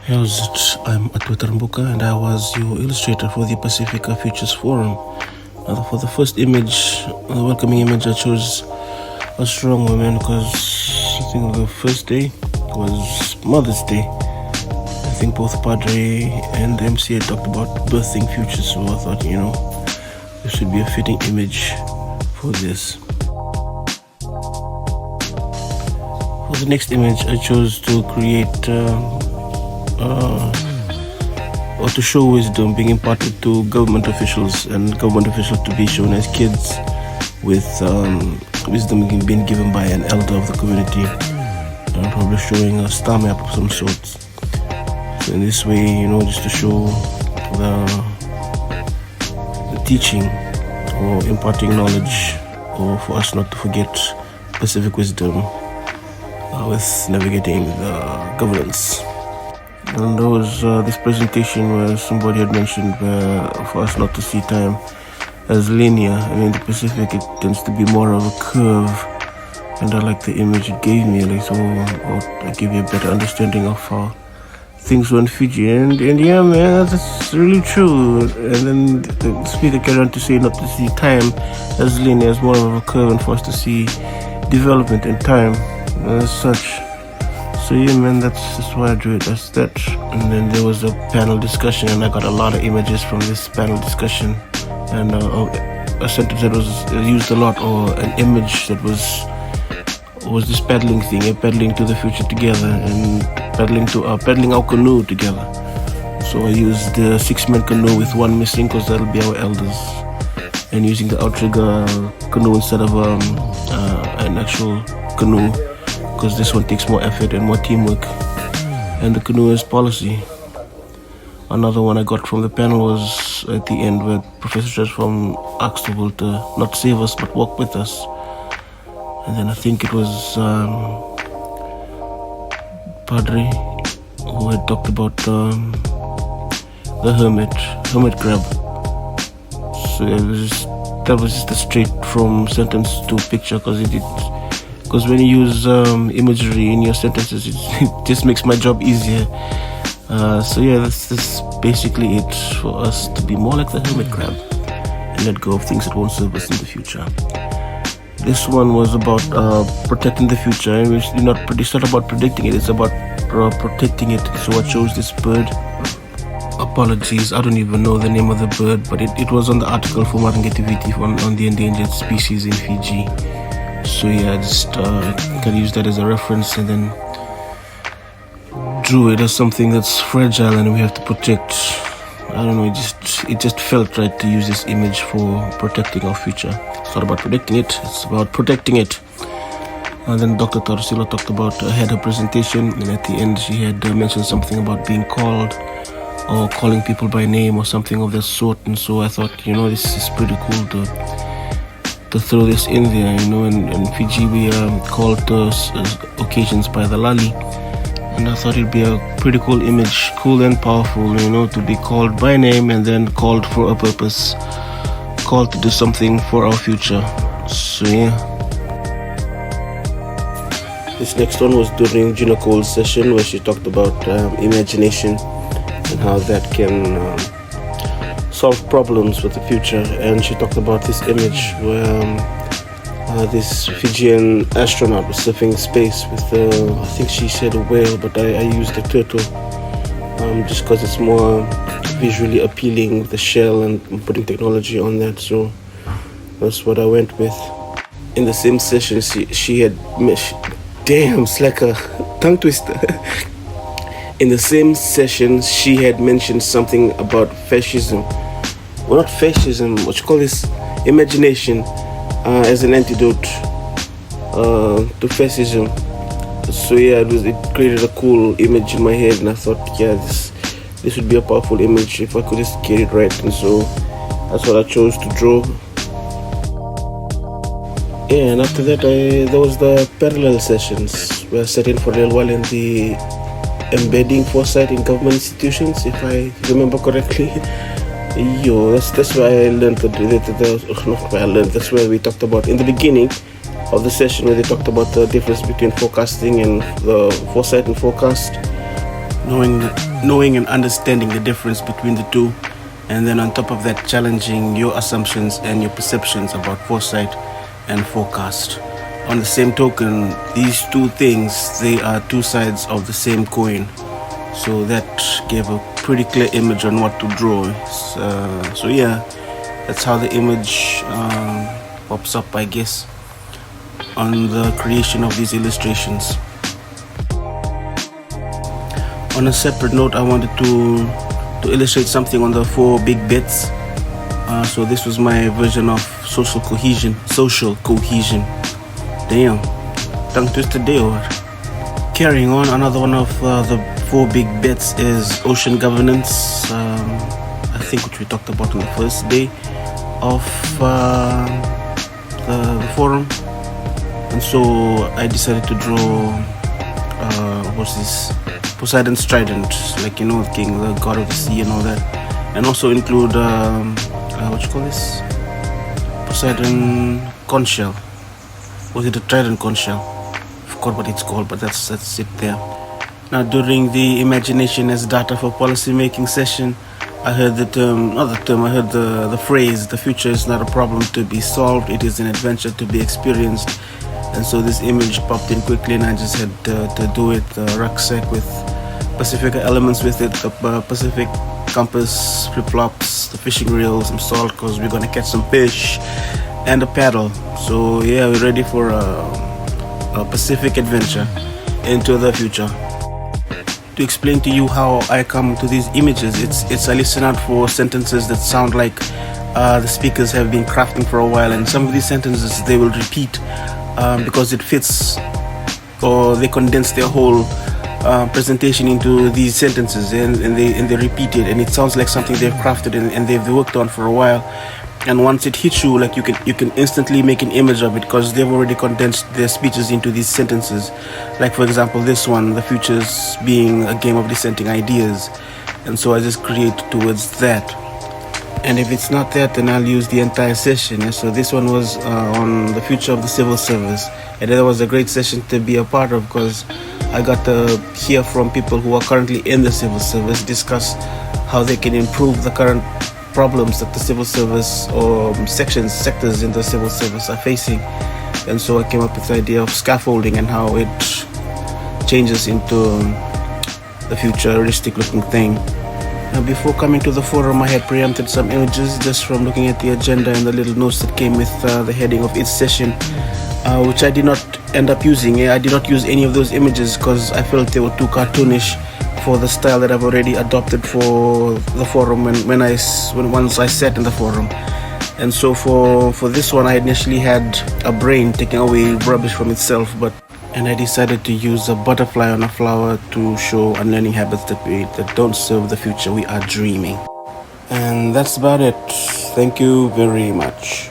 How's it? I'm Atueta Rabuka and I was your illustrator for the Pasifika Futures Forum. For the first image, the welcoming image, I chose a strong woman because I think the first day was Mother's Day. I think both Padre and MC had talked about birthing futures, so I thought, this should be a fitting image for this. For the next image, I chose to create or to show wisdom being imparted to government officials, and government officials to be shown as kids with wisdom being given by an elder of the community, probably showing a star map of some sort. So in this way, just to show the teaching or imparting knowledge, or for us not to forget Pacific wisdom with navigating the governance. And there was this presentation where somebody had mentioned for us not to see time as linear, and in the Pacific it tends to be more of a curve, and I like the image it gave me, so I'll give you a better understanding of how things were in Fiji. And yeah, man, that's really true. And then the speaker carried on to say not to see time as linear, as more of a curve, and for us to see development in time as such. So yeah, man, that's why I drew it as that. And then there was a panel discussion, and I got a lot of images from this panel discussion. And a sentence that was used a lot, or an image that was this paddling thing, paddling to the future together, and paddling our canoe together. So I used the 6-man canoe with one missing, because that'll be our elders, and using the outrigger canoe instead of an actual canoe, because this one takes more effort and more teamwork, and the canoe is policy. Another one I got from the panel was at the end, where Professor from asked the world to not save us but walk with us. And then I think it was Padre who had talked about the hermit crab. So that was just a straight from sentence to picture, because when you use imagery in your sentences, it just makes my job easier. So yeah, that's basically it, for us to be more like the hermit crab and let go of things that won't serve us in the future. This one was about protecting the future, and it's not about predicting it, it's about protecting it. So I chose this bird. Apologies, I don't even know the name of the bird, but it was on the article for Marangetiviti on the endangered species in Fiji. So yeah, I just can use that as a reference, and then drew it as something that's fragile and we have to protect. I don't know, it just felt right to use this image for protecting our future. It's not about predicting it, it's about protecting it. And then Dr. Tarusila had her presentation, and at the end she had mentioned something about being called, or calling people by name, or something of that sort. And so I thought, this is pretty cool to throw this in there. In Fiji we called occasions by the lali, and I thought it'd be a pretty cool image, cool and powerful, to be called by name and then called for a purpose, called to do something for our future. So yeah. This next one was during Gina Cole's session, where she talked about imagination and how that can solve problems with the future. And she talked about this image where this Fijian astronaut was surfing space with I think she said a whale, but I used a turtle just because it's more visually appealing with the shell and putting technology on that. So that's what I went with. In the same session, she had damn, it's like a tongue twister. In the same session, she had mentioned something about fascism. Well, not fascism, what you call this, imagination, as an antidote to fascism. So yeah, it created a cool image in my head, and I thought, yeah, this would be a powerful image if I could just get it right. And so that's what I chose to draw. Yeah, and after that, there was the parallel sessions where I sat in for a little while in the embedding foresight in government institutions, if I remember correctly. That's where I learned that's where we talked about in the beginning of the session, where they talked about the difference between forecasting and the foresight and forecast. Knowing that knowing and understanding the difference between the two, and then on top of that, challenging your assumptions and your perceptions about foresight and forecast. On the same token, these two things, they are two sides of the same coin. So that gave a pretty clear image on what to draw. So yeah, that's how the image pops up, I guess, on the creation of these illustrations. On a separate note, I wanted to illustrate something on the 4 big bets. So this was my version of social cohesion. Damn, tongue twister day or what? Carrying on, another one of the 4 big bets is ocean governance. I think which we talked about on the first day of the forum. And so I decided to draw what's this? Poseidon's trident, like, you know, the king, the god of the sea and all that. And also include what you call this? Poseidon conch shell. Was it a trident conch shell? Forgot what it's called, but that's it there. Now, during the imagination as data for policy making session, I heard the phrase, the future is not a problem to be solved, it is an adventure to be experienced. And so this image popped in quickly, and I just had to do it. Rucksack with Pasifika elements with it, the Pacific compass, flip-flops, the fishing reel, some salt, because we're gonna catch some fish, and a paddle. So yeah, we're ready for a Pacific adventure into the future. To explain to you how I come to these images, it's I listen out for sentences that sound like the speakers have been crafting for a while, and some of these sentences they will repeat because it fits, or they condense their whole presentation into these sentences, and they repeat it, and it sounds like something they've crafted and they've worked on for a while. And once it hits you, like you can instantly make an image of it, because they've already condensed their speeches into these sentences. Like, for example, this one, the futures being a game of dissenting ideas, and so I just create towards that. And if it's not that, then I'll use the entire session. Yeah? So this one was on the future of the civil service, and that was a great session to be a part of, because I got to hear from people who are currently in the civil service, discuss how they can improve the current problems that the civil service or sectors in the civil service are facing. And so I came up with the idea of scaffolding and how it changes into the futuristic looking thing. Now, before coming to the forum, I had preempted some images just from looking at the agenda and the little notes that came with the heading of each session, which I did not end up using. I did not use any of those images because I felt they were too cartoonish for the style that I've already adopted for the forum once I sat in the forum. And so for this one, I initially had a brain taking away rubbish from itself, and I decided to use a butterfly on a flower to show unlearning habits that don't serve the future. We are dreaming. And that's about it. Thank you very much.